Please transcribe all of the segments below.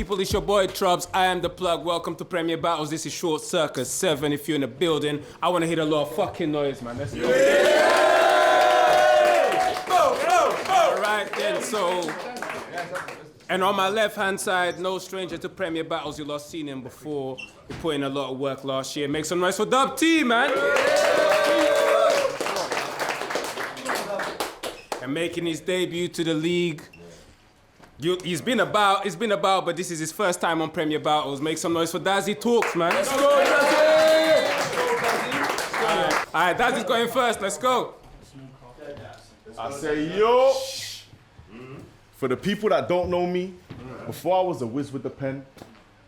people, it's your boy Troubz. I am the plug. Welcome to Premier Battles. This is Short Circus 7. If you're in the building, I want to hear a lot of fucking noise, man. Let's go. All right then, so... And on my left-hand side, no stranger to Premier Battles. You'll have seen him before. He put in a lot of work last year. Make some noise for Dubtee, man. And making his debut to the league. He's been about, but this is his first time on Premier Battles. Make some noise for Dazzy Talks, man. Let's go, Dazzy! All right, Dazzy's going first. Let's go. I say, yo. For the people that don't know me, before I was a whiz with the pen,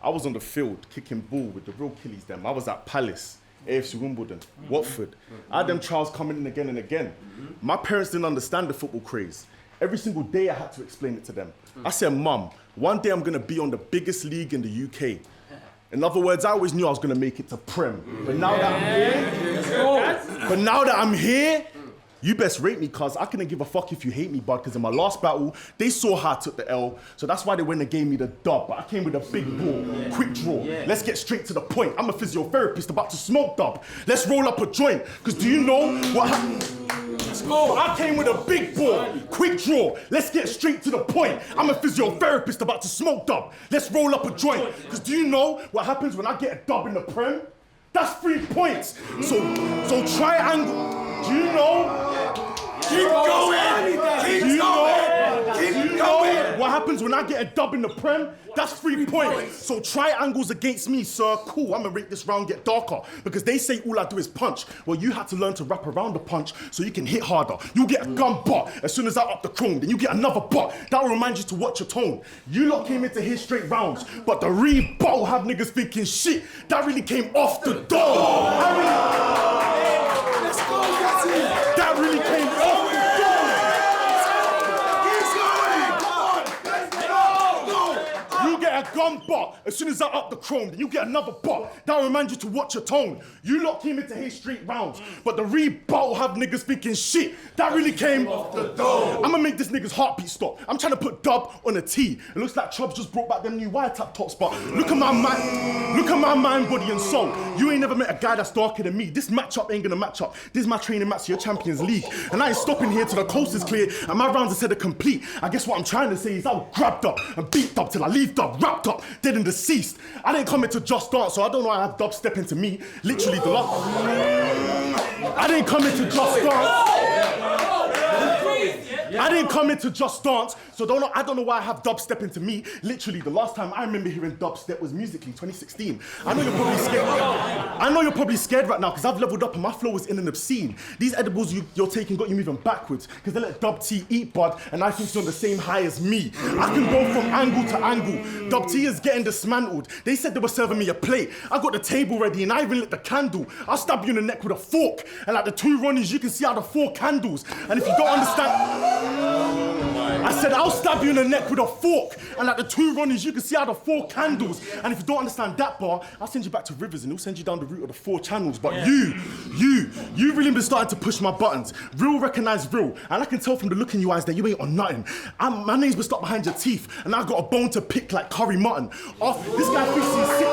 I was on the field kicking ball with the real killies them. I was at Palace, AFC Wimbledon, Watford. I had them trials coming in again and again. My parents didn't understand the football craze. Every single day I had to explain it to them. I said, Mum, one day I'm gonna be on the biggest league in the UK. In other words, I always knew I was gonna make it to Prem. But now that I'm here, you best rate me, cuz I couldn't give a fuck if you hate me, bud, because in my last battle, they saw how I took the L, so that's why they went and gave me the dub. But I came with a big ball, quick draw. Let's get straight to the point. I'm a physiotherapist about to smoke dub. Let's roll up a joint, because do you know what happened? Let's go. I came with a big ball, quick draw. Let's get straight to the point. I'm a physiotherapist about to smoke dub. Let's roll up a joint, because do you know what happens when I get a dub in the Prem? That's 3 points. So triangle. Do you know? Keep going! Keep going! What happens when I get a dub in the Prem? That's 3 points. So triangles against me, sir. Cool, I'm gonna make this round get darker. Because they say all I do is punch. Well, you had to learn to wrap around the punch so you can hit harder. You get a gun butt as soon as I up the chrome, then you get another butt. That will remind you to watch your tone. You lot came into his straight rounds, but the rebuttal have niggas thinking shit. That really came off the dome. Let's go, that really came off the dome. You get a gun butt as soon as I up the chrome, then you get another butt. That'll remind you to watch your tone. You lot came into his straight rounds, but the rebuttal have niggas thinking shit. That really came off the dome. I'ma make this nigga's heartbeat stop. I'm trying to put dub on a T. It looks like Troubz just brought back them new wiretap tops, but look at my mind, body and soul. You ain't never met a guy that's darker than me. This matchup ain't gonna match up. This is my training match to your Champions League. And I ain't stopping here till the coast is clear and my rounds are said are complete. I guess what I'm trying to say is I'll grab dub and beat dub till I leave dub wrapped up, dead and deceased. I didn't come into just dance, so I don't know how I have dub step into me. Literally the last. I didn't come into just dance. I didn't come into just dance, so I don't know why I have dubstep into me. Literally, the last time I remember hearing dubstep was Musically 2016. I know you're probably scared. I know you're probably scared right now because I've leveled up and my flow is in an obscene. These edibles you're taking got you moving backwards because they let Dubtee eat, bud, and I think you're on the same high as me. I can go from angle to angle. Dubtee is getting dismantled. They said they were serving me a plate. I got the table ready and I even lit the candle. I'll stab you in the neck with a fork, and like the 2 Ronnies, you can see out the 4 candles. And if you don't understand. I said, I'll stab you in the neck with a fork, and like the 2 Ronnies, you can see out the 4 candles. And if you don't understand that bar, I'll send you back to Rivers and he'll send you down the route of the 4 channels. But you really been starting to push my buttons. Real recognize real, and I can tell from the look in your eyes that you ain't on nothing. My name's been stuck behind your teeth, and I got a bone to pick like curry mutton. This guy thinks he's sick.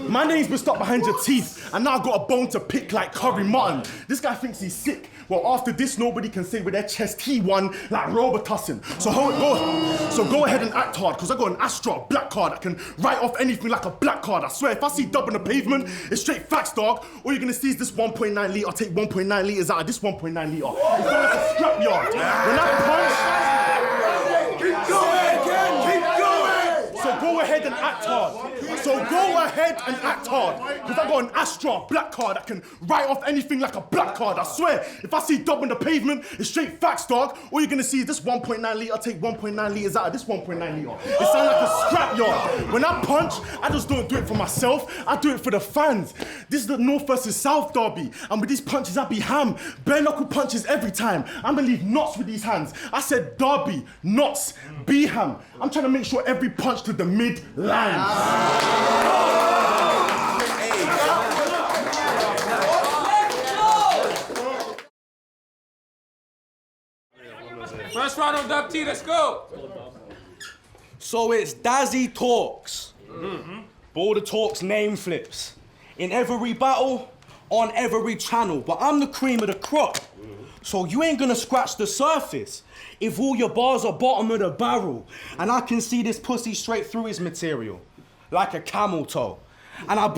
My name's been stuck behind your teeth, and now I got a bone to pick like curry mutton. This guy thinks he's sick. Well, after this, nobody can say with their chest he won like Robertussin. So go ahead and act hard, because I got an Astra black card that can write off anything like a black card. I swear, if I see dub on the pavement, it's straight facts, dog. All you're gonna see is this 1.9 litre. I'll take 1.9 litres out of this 1.9 litre. It's not like a scrapyard. When I punch... Keep going! So go ahead and act hard. Because I got an Astra black card that can write off anything like a black card. I swear, if I see dub on the pavement, it's straight facts, dog. All you're gonna see is this 1.9 litre. I'll take 1.9 litres out of this 1.9 litre. It sounds like a scrapyard. When I punch, I just don't do it for myself. I do it for the fans. This is the North versus South derby. And with these punches, I be ham. Bare knuckle punches every time. I'm gonna leave knots with these hands. I said derby, knots, be ham. I'm trying to make sure every punch to the mid lands. First round of Dubtee, let's go. So it's Dazzy Talks. All the talks name flips. In every battle, on every channel. But I'm the cream of the crop. So you ain't gonna scratch the surface if all your bars are bottom of the barrel. And I can see this pussy straight through his material, like a camel toe. And I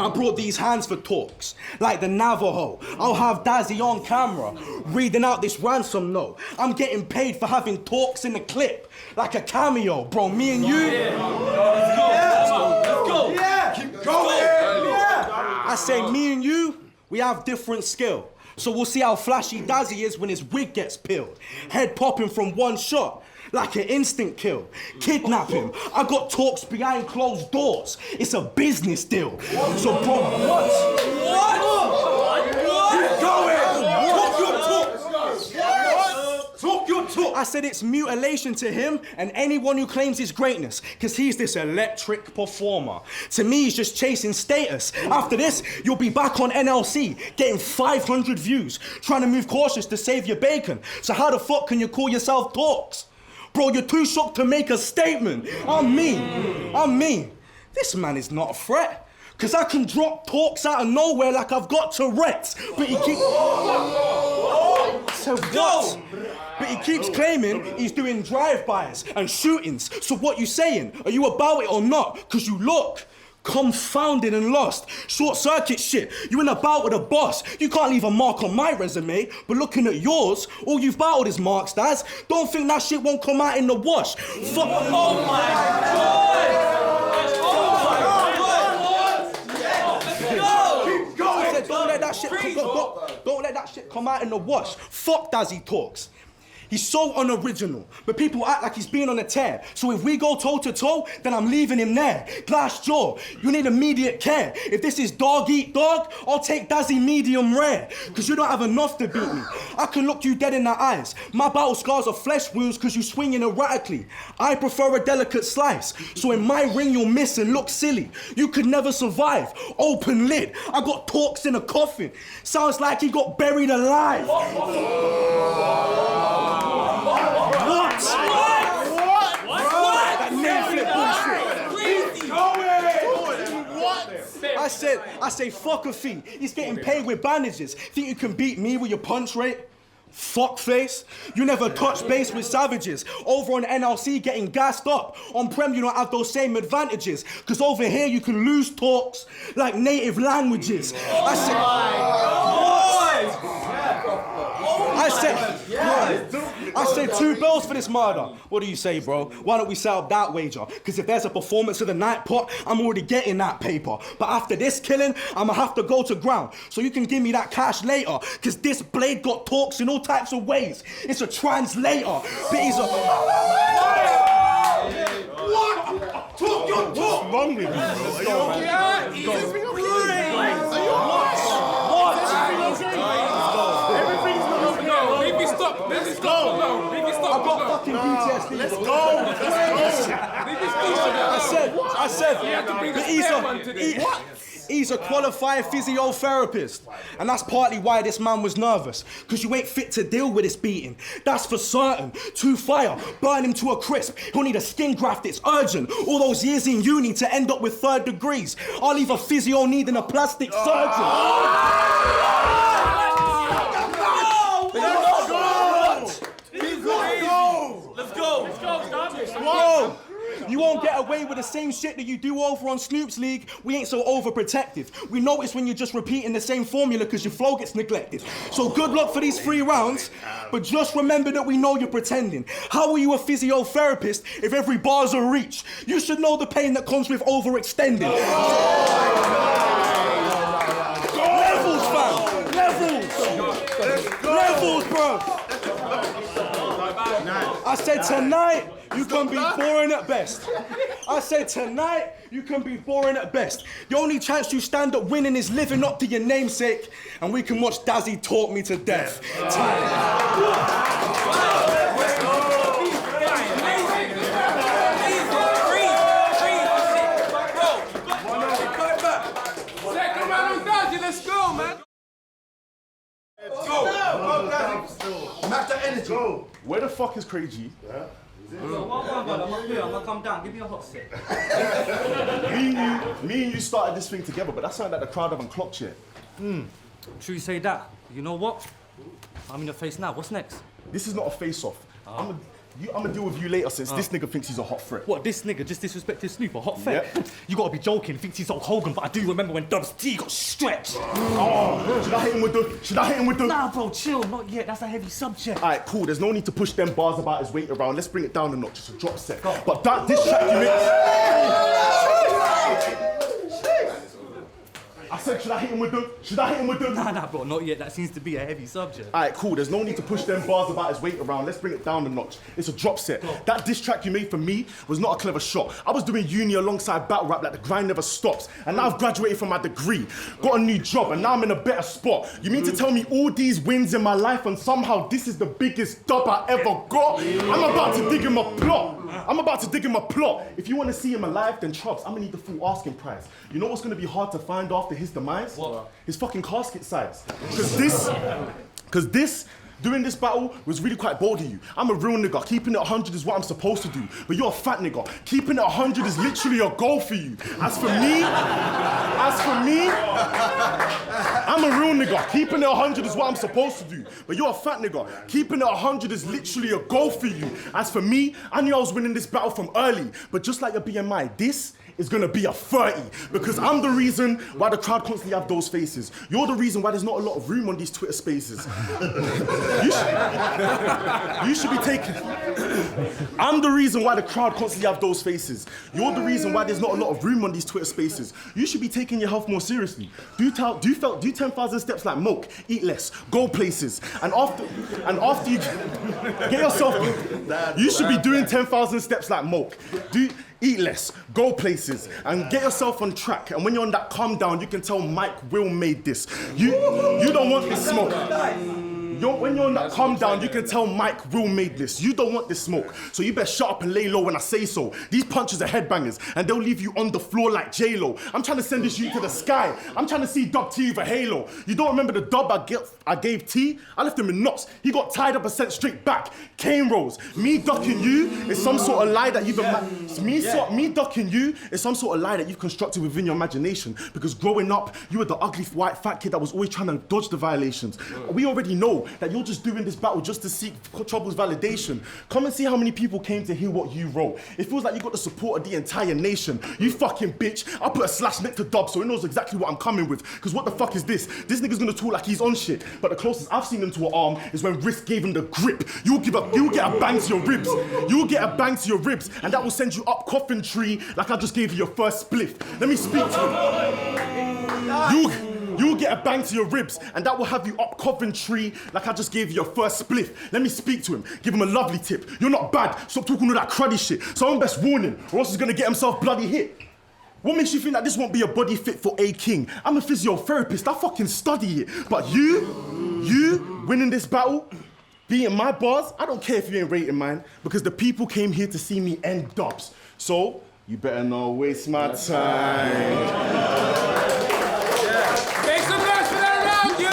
brought these hands for talks, like the Navajo. I'll have Dazzy on camera, reading out this ransom note. I'm getting paid for having talks in the clip, like a cameo, bro. Me and you. Let's go. Yeah. Keep going. I say me and you, we have different skill. So we'll see how flashy Dazzy is when his wig gets peeled. Head popping from one shot. Like an instant kill. Kidnap him. I got talks behind closed doors. It's a business deal. So bro, what? Keep going. Talk your talk. I said it's mutilation to him and anyone who claims his greatness, cause he's this electric performer. To me, he's just chasing status. After this, you'll be back on NLC, getting 500 views, trying to move cautious to save your bacon. So how the fuck can you call yourself Talks? Bro, you're too shocked to make a statement. I'm mean. This man is not a threat. Cause I can drop talks out of nowhere like I've got Tourette's. But he keeps... So what? But he keeps claiming he's doing drive-bys and shootings. So what you saying? Are you about it or not? Cause you look confounded and lost. Short circuit shit. You in a bout with a boss. You can't leave a mark on my resume, but looking at yours, all you've battled is marks, Daz. Don't think that shit won't come out in the wash. Fuck. Oh my God! Keep going. I said, don't let that shit come out in the wash. Fuck Dazzy Talks. He's so unoriginal, but people act like he's being on a tear. So if we go toe to toe, then I'm leaving him there. Glass jaw, you need immediate care. If this is dog eat dog, I'll take Dazzy medium rare. Cause you don't have enough to beat me. I can look you dead in the eyes. My battle scars are flesh wounds cause you swinging erratically. I prefer a delicate slice. So in my ring you'll miss and look silly. You could never survive. Open lid, I got talks in a coffin. Sounds like he got buried alive. What? That name flip bullshit. I say fuck a fee. He's getting paid with bandages. Think you can beat me with your punch rate? Fuck face. You never touch base with savages. Over on NLC getting gassed up. On Prem you don't have those same advantages. Cause over here you can lose talks like native languages. I said 2 bills for this murder. What do you say, bro? Why don't we set up that wager? Cause if there's a performance of the night pot, I'm already getting that paper. But after this killing, I'ma have to go to ground. So you can give me that cash later. Cause this blade got talks in all types of ways. It's a translator. But he's a... What? Talk your talk! What's wrong with you, bro? Let's go. I've got fucking PTSD. Let's go. I said, but he's a qualified physiotherapist. And that's partly why this man was nervous. Cause you ain't fit to deal with this beating. That's for certain. Too fire, burn him to a crisp. He'll need a skin graft, it's urgent. All those years in uni to end up with 3rd degrees. I'll leave a physio needing a plastic surgeon. Whoa! You won't get away with the same shit that you do over on Snoop's League. We ain't so overprotective. We notice when you're just repeating the same formula because your flow gets neglected. So good luck for these 3 rounds, but just remember that we know you're pretending. How are you a physiotherapist if every bar's a reach? You should know the pain that comes with overextending. Levels, fam! Levels, bro! I said tonight, you can be boring at best. I said tonight, you can be boring at best. The only chance you stand up winning is living up to your namesake, and we can watch Dazzy talk me to death. Second round on Dazzy, let's go, man. Match the energy. Where the fuck is Craig G? I'm gonna come down. Give me a hot sip. Me and you started this thing together, but that's something that the crowd haven't clocked yet. True you say that. You know what? I'm in your face now. What's next? This is not a face-off. I'm gonna deal with you later since this nigga thinks he's a hot threat. What, this nigga just disrespected Snoop, a hot threat? Yep. You gotta be joking. Thinks he's Hulk Hogan, but I do remember when Dubtee got stretched. Oh, should I hit him with the... Nah, bro, chill. Not yet. That's a heavy subject. Alright, cool. There's no need to push them bars about his weight around. Let's bring it down a notch. It's a drop set. But this track you make... I said, should I hit him with the... Nah, bro, not yet. That seems to be a heavy subject. Alright, cool. There's no need to push them bars about his weight around. Let's bring it down a notch. It's a drop set. That diss track you made for me was not a clever shot. I was doing uni alongside battle rap like the grind never stops. And now I've graduated from my degree, got a new job, and now I'm in a better spot. You mean to tell me all these wins in my life and somehow this is the biggest dub I ever got? I'm about to dig him a plot. If you want to see him alive, then Troubz, I'm gonna need the full asking price. You know what's gonna be hard to find after his demise? What? His fucking casket size. Doing this battle was really quite bold of you. I'm a real nigga. Keeping it 100 is what I'm supposed to do. But you're a fat nigga. Keeping it 100 is literally a goal for you. As for me, I'm a real nigga. Keeping it 100 is what I'm supposed to do. But you're a fat nigga. Keeping it 100 is literally a goal for you. As for me, I knew I was winning this battle from early. But just like your BMI, this is gonna be a 30 because I'm the reason why the crowd constantly have those faces. You're the reason why there's not a lot of room on these Twitter spaces. You should be taking... I'm the reason why the crowd constantly have those faces. You're the reason why there's not a lot of room on these Twitter spaces. You should be taking your health more seriously. Do 10,000 steps like Moke, eat less, go places. And after you get yourself... You should be doing 10,000 steps like Moke. Eat less, go places, and get yourself on track. And when you're on that calm down, you can tell Mike Will made this. You don't want this smoke. When you're on that calm down, you can tell Mike Will made this. You don't want this smoke. So you better shut up and lay low when I say so. These punches are headbangers, and they'll leave you on the floor like J-Lo. I'm trying to send this you to the sky. I'm trying to see Dubtee with a halo. You don't remember the dub I gave T? I left him in knots. He got tied up and sent straight back. Cane rolls. Me ducking you is some sort of lie that you've... Me ducking you is some sort of lie that you've constructed within your imagination. Because growing up, you were the ugly white fat kid that was always trying to dodge the violations. We already know that you're just doing this battle just to seek Troubz validation. Come and see how many people came to hear what you wrote. It feels like you got the support of the entire nation. You fucking bitch. I'll put a slash next to Dub so he knows exactly what I'm coming with. Cause what the fuck is this? This nigga's gonna talk like he's on shit. But the closest I've seen him to an arm is when Risk gave him the grip. You'll get a bang to your ribs. You'll get a bang to your ribs, and that will send you up coffin tree like I just gave you your first spliff. Let me speak to him. You'll get a bang to your ribs, and that will have you up Coventry like I just gave you your first spliff. Let me speak to him, give him a lovely tip. You're not bad, stop talking all that cruddy shit. Someone best warn him, or else he's gonna get himself bloody hit. What makes you think that this won't be a body fit for A King? I'm a physiotherapist, I fucking study it. But you winning this battle, beating my bars, I don't care if you ain't rating mine, because the people came here to see me end Dubs. So, you better not waste my time. Make some noise for that round, yo!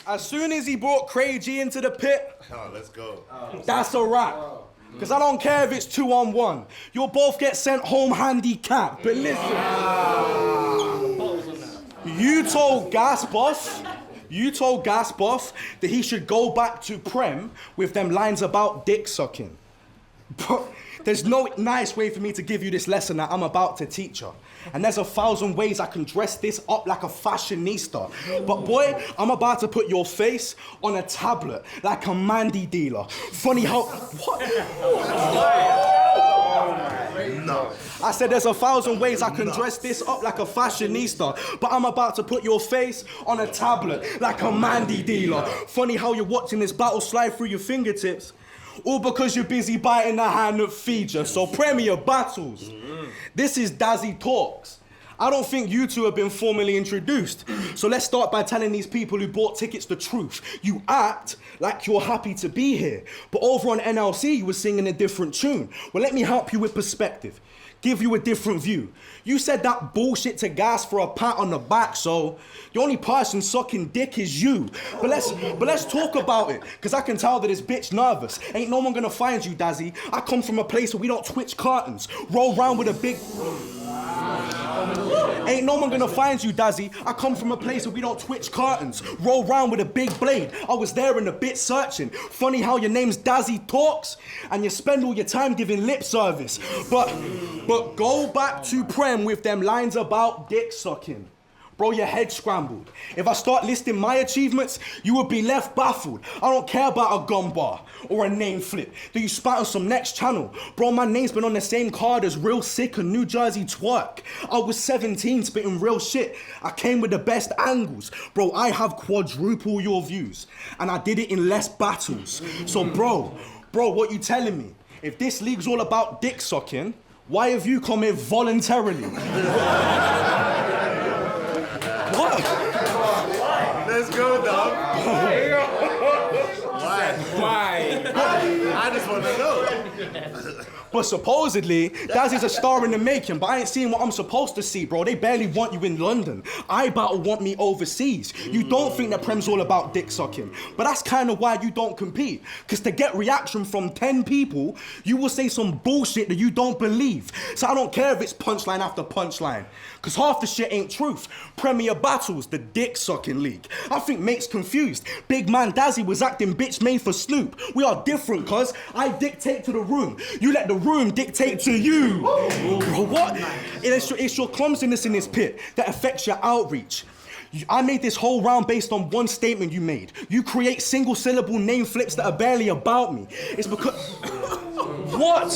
As soon as he brought Crazy into the pit, Let's go. that's a wrap. Because I don't care if it's 2-on-1. You'll both get sent home handicapped. But listen, you told Gas Boss that he should go back to Prem with them lines about dick sucking. But there's no nice way for me to give you this lesson that I'm about to teach her. And there's 1,000 ways I can dress this up like a fashionista. But boy, I'm about to put your face on a tablet like a Mandy dealer. Funny how... What? No. I said there's 1,000 ways I can dress this up like a fashionista, but I'm about to put your face on a tablet like a Mandy dealer. Funny how you're watching this battle slide through your fingertips. All because you're busy biting the hand that feeds you. So Premier Battles. This is Dazzy Talks. I don't think you two have been formally introduced. So let's start by telling these people who bought tickets the truth. You act like you're happy to be here, but over on NLC you were singing a different tune. Well, let me help you with perspective. Give you a different view. You said that bullshit to Gas for a pat on the back, so the only person sucking dick is you. But let's talk about it, cause I can tell that this bitch nervous. Ain't no one gonna find you, Dazzy. I come from a place where we don't twitch curtains. Roll round with a big... Ain't no one gonna find you, Dazzy. I come from a place where we don't twitch curtains. Roll round with a big blade. I was there in the bit searching. Funny how your name's Dazzy Talks and you spend all your time giving lip service. But go back to Prem with them lines about dick sucking. Bro, your head scrambled. If I start listing my achievements, you would be left baffled. I don't care about a gun bar or a name flip that you spat on some next channel. Bro, my name's been on the same card as Real Sick and New Jersey Twerk. I was 17 spitting real shit. I came with the best angles. Bro, I have quadruple your views. And I did it in less battles. So bro, what you telling me? If this league's all about dick sucking, why have you come here voluntarily? What? Let's go, dog. Why? I just want to know. But supposedly, Dazzy's a star in the making, but I ain't seeing what I'm supposed to see, bro. They barely want you in London. iBattle want me overseas. You don't think that Prem's all about dick sucking, but that's kind of why you don't compete. Cause to get reaction from 10 people, you will say some bullshit that you don't believe. So I don't care if it's punchline after punchline, cause half the shit ain't truth. Premier Battles, the dick sucking league. I think mate's confused. Big man Dazzy was acting bitch made for Snoop. We are different, cause I dictate to the room. You let the room dictate to you. Bro, what? It's your clumsiness in this pit that affects your outreach. I made this whole round based on one statement you made. You create single syllable name flips that are barely about me. It's because... What?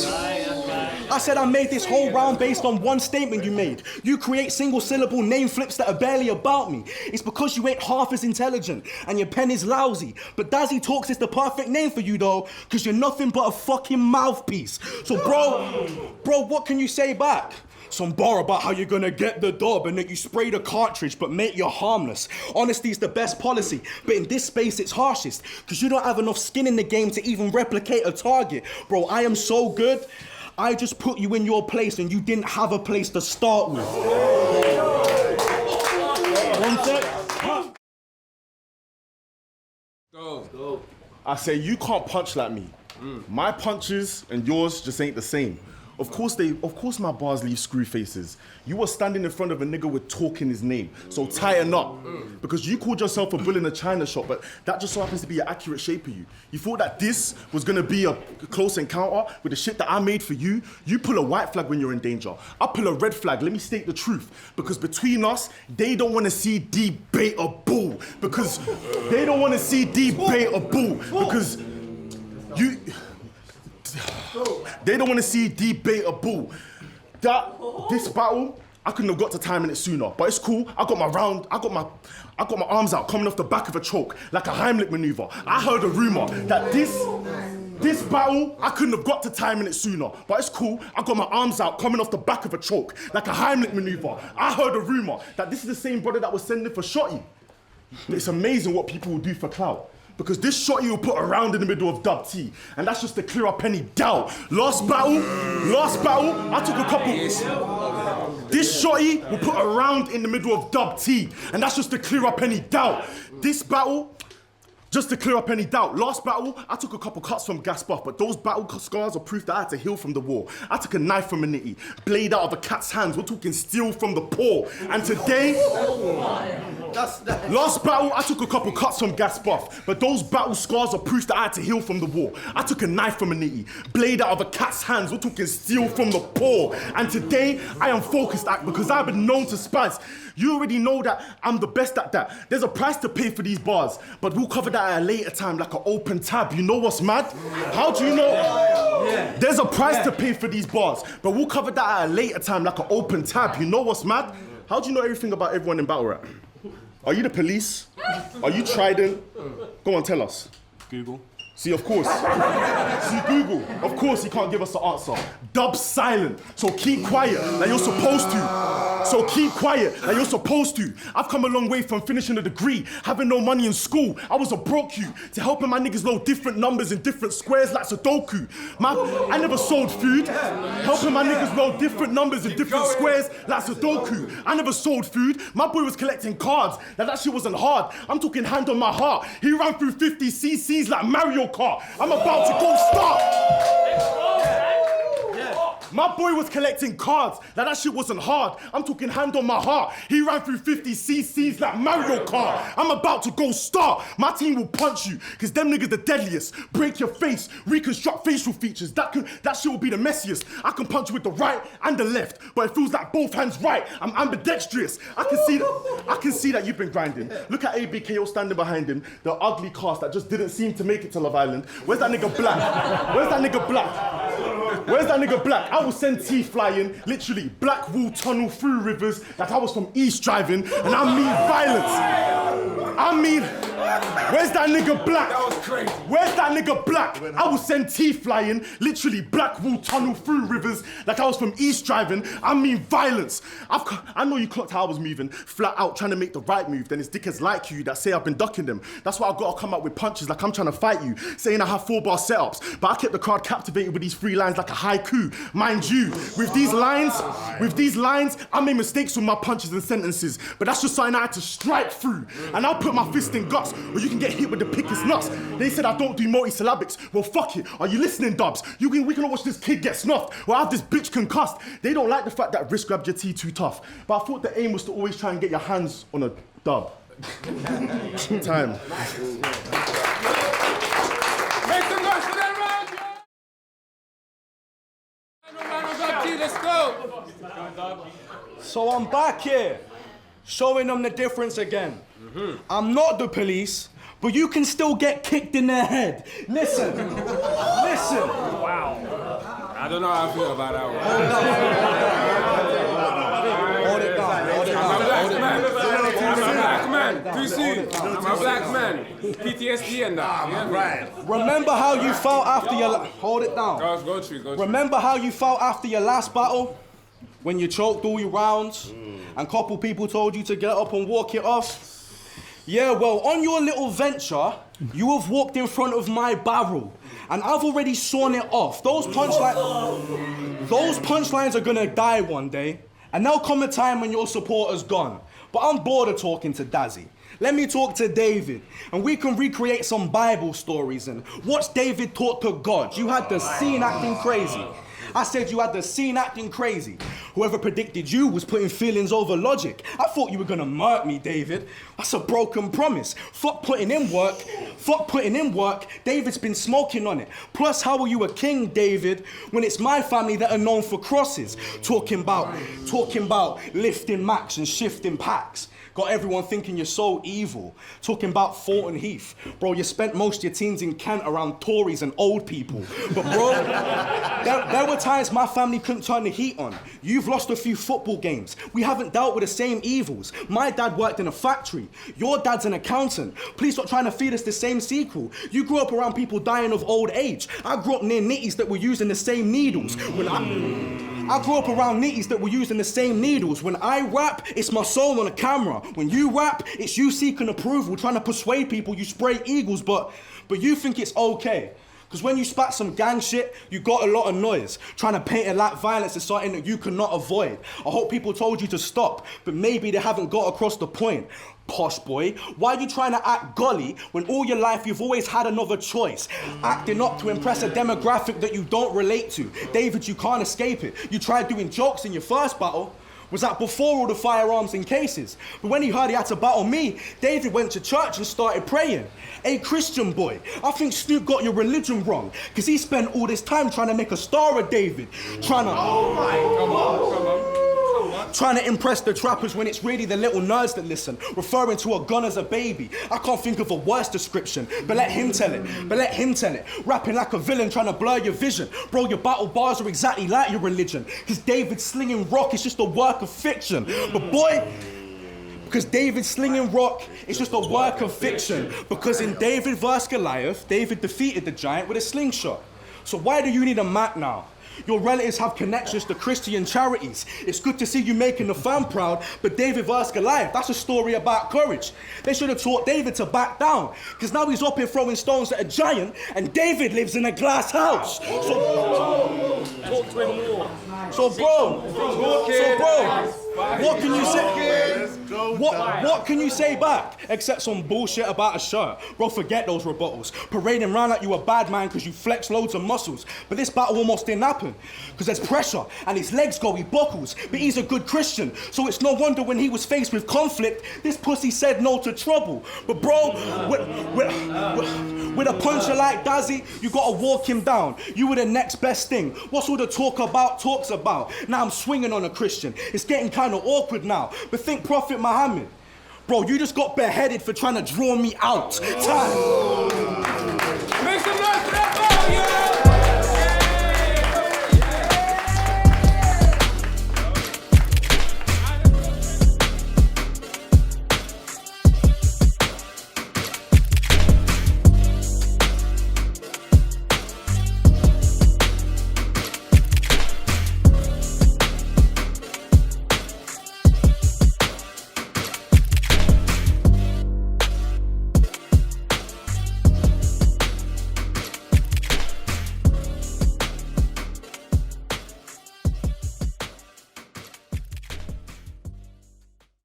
I said I made this whole round based on one statement you made. You create single syllable name flips that are barely about me. It's because you ain't half as intelligent and your pen is lousy. But Dazzy Talks is the perfect name for you though, cause you're nothing but a fucking mouthpiece. So bro, what can you say back? Some bar about how you're gonna get the dub and that you spray the cartridge, but mate, you're harmless. Honesty is the best policy, but in this space it's harshest, cause you don't have enough skin in the game to even replicate a target. Bro, I am so good, I just put you in your place and you didn't have a place to start with. One sec. Go. I say you can't punch like me. My punches and yours just ain't the same. Of course my bars leave screw faces. You were standing in front of a nigga with talk in his name, so tighten up. Because you called yourself a bull in a china shop, but that just so happens to be an accurate shape of you. You thought that this was gonna be a close encounter with the shit that I made for you? You pull a white flag when you're in danger. I pull a red flag, let me state the truth. Because between us, they don't wanna see debate a bull. Because they don't wanna see debate a bull. Because you... They don't want to see debate a bull. This battle, I couldn't have got to timing it sooner, but it's cool. I got my arms out coming off the back of a choke like a Heimlich maneuver. I heard a rumor that this battle, I couldn't have got to timing it sooner, but it's cool. I got my arms out coming off the back of a choke like a Heimlich maneuver. I heard a rumor that this is the same brother that was sending for Shotty. It's amazing what people will do for clout. Because this Shotty will put a round in the middle of Dubtee, and that's just to clear up any doubt. Last battle, I took a couple. This Shotty will put a round in the middle of Dubtee, and that's just to clear up any doubt. This battle, just to clear up any doubt. Last battle, I took a couple cuts from Gas Buff, but those battle scars are proof that I had to heal from the war. I took a knife from a nitty, blade out of a cat's hands. We're talking steel from the paw. And today, last battle, I took a couple cuts from Gas Buff, but those battle scars are proof that I had to heal from the war. I took a knife from a nitty, blade out of a cat's hands. We're talking steel from the paw. And today, I am focused because I've been known to spaz. You already know that I'm the best at that. There's a price to pay for these bars, but we'll cover that at a later time like an open tab. You know what's mad? How do you know? There's a price to pay for these bars, but we'll cover that at a later time like an open tab. You know what's mad? How do you know everything about everyone in battle rap? Are you the police? Are you Trident? Go on, tell us. Google. See, of course. See, Google. Of course, he can't give us the answer. Dub's silent, so keep quiet like you're supposed to. So keep quiet, like you're supposed to. I've come a long way from finishing a degree, having no money in school. I was a broke you, to helping my niggas know different numbers in different squares like Sudoku. I never sold food, helping my niggas know different numbers in different squares like Sudoku. I never sold food, my boy was collecting cards. Now that shit wasn't hard, I'm talking hand on my heart. He ran through 50 cc's like Mario Kart. I'm about to go start. My boy was collecting cards. Now that shit wasn't hard. I'm talking hand on my heart. He ran through 50 cc's like Mario Kart. I'm about to go start. My team will punch you, cause them niggas the deadliest. Break your face, reconstruct facial features. That shit will be the messiest. I can punch you with the right and the left, but it feels like both hands right. I'm ambidextrous. I can see that you've been grinding. Look at ABKO standing behind him, the ugly cast that just didn't seem to make it to Love Island. Where's that nigga Black? Where's that nigga Black? Where's that nigga Black? I will send T flying, literally black wool tunnel through rivers like I was from East driving, and I mean violence. I mean, where's that nigga Black? That was crazy. Where's that nigga Black? I will send T flying, literally black wool tunnel through rivers like I was from East driving. I mean violence. I know you clocked how I was moving, flat out trying to make the right move. Then it's dickheads like you that say I've been ducking them. That's why I gotta come out with punches like I'm trying to fight you, saying I have 4-bar setups, but I kept the crowd captivated with these 3 lines like a haiku. Mind you, with these lines, I made mistakes with my punches and sentences, but that's just something I had to strike through. And I'll put my fist in guts, or you can get hit with the pickest nuts. They said I don't do multisyllabics. Well, fuck it. Are you listening, Dubs? We can watch this kid get snuffed, or have this bitch concussed. They don't like the fact that wrist grabbed your T too tough. But I thought the aim was to always try and get your hands on a dub. Time. Make some noise for that round, yo! Let's go! So I'm back here, showing them the difference again. I'm not the police, but you can still get kicked in the head. Listen. Wow. I don't know how I feel about that one. Hold it down. I'm a black man. You see? I'm a black man. PTSD and that. Right. Remember how you felt after your... Hold it down. Go through. Remember how you felt after your last battle? When you choked all your rounds and a couple people told you to get up and walk it off? Yeah, well, on your little venture, you have walked in front of my barrel and I've already sawn it off. Those punchlines are gonna die one day, and there'll come a time when your supporter's gone. But I'm bored of talking to Dazzy. Let me talk to David, and we can recreate some Bible stories and watch David talk to God. You had the scene acting crazy. I said you had the scene acting crazy. Whoever predicted you was putting feelings over logic. I thought you were gonna murk me, David. That's a broken promise. Fuck putting in work. David's been smoking on it. Plus, how are you a king, David, when it's my family that are known for crosses? Talking about lifting max and shifting packs. Got everyone thinking you're so evil. Talking about Thornton Heath. Bro, you spent most of your teens in Kent around Tories and old people. But bro, there were times my family couldn't turn the heat on. You've lost a few football games. We haven't dealt with the same evils. My dad worked in a factory. Your dad's an accountant. Please stop trying to feed us the same sequel. You grew up around people dying of old age. I grew up near nitties that were using the same needles. I grew up around nitties that were using the same needles. When I rap, it's my soul on a camera. When you rap, it's you seeking approval, trying to persuade people you spray eagles, but you think it's okay. Because when you spat some gang shit, you got a lot of noise. Trying to paint it like violence is something that you cannot avoid. I hope people told you to stop, but maybe they haven't got across the point. Posh boy, why are you trying to act gully when all your life you've always had another choice? Acting up to impress a demographic that you don't relate to. David, you can't escape it. You tried doing jokes in your first battle. Was that before all the firearms and cases? But when he heard he had to battle me, David went to church and started praying. Hey, Christian boy, I think Snoop got your religion wrong, because he spent all this time trying to make a star of David. Trying to impress the trappers when it's really the little nerds that listen, referring to a gun as a baby. I can't think of a worse description, but let him tell it. Rapping like a villain, trying to blur your vision. Bro, your battle bars are exactly like your religion, because David slinging rock is just a work of fiction. But boy, because David slinging rock is just a work of fiction. Because in David vs. Goliath, David defeated the giant with a slingshot. So why do you need a Mac now? Your relatives have connections to Christian charities. It's good to see you making the fam proud, but David vs. Goliath, that's a story about courage. They should have taught David to back down, because now he's up here throwing stones at a giant, and David lives in a glass house. Talk to him more. So bro, what can you say? What can you say back except some bullshit about a shirt? Bro, forget those rebuttals. Parading around like you a bad man because you flex loads of muscles. But this battle almost didn't happen because there's pressure and his legs go, he buckles. But he's a good Christian, so it's no wonder when he was faced with conflict, this pussy said no to trouble. But bro, with a puncher like Dazzy, you gotta walk him down. You were the next best thing. What's all the talk about talks about? Now I'm swinging on a Christian. It's getting kind of awkward now. But think Prophet Muhammad. Bro, you just got beheaded for trying to draw me out. Time. Make some noise for that,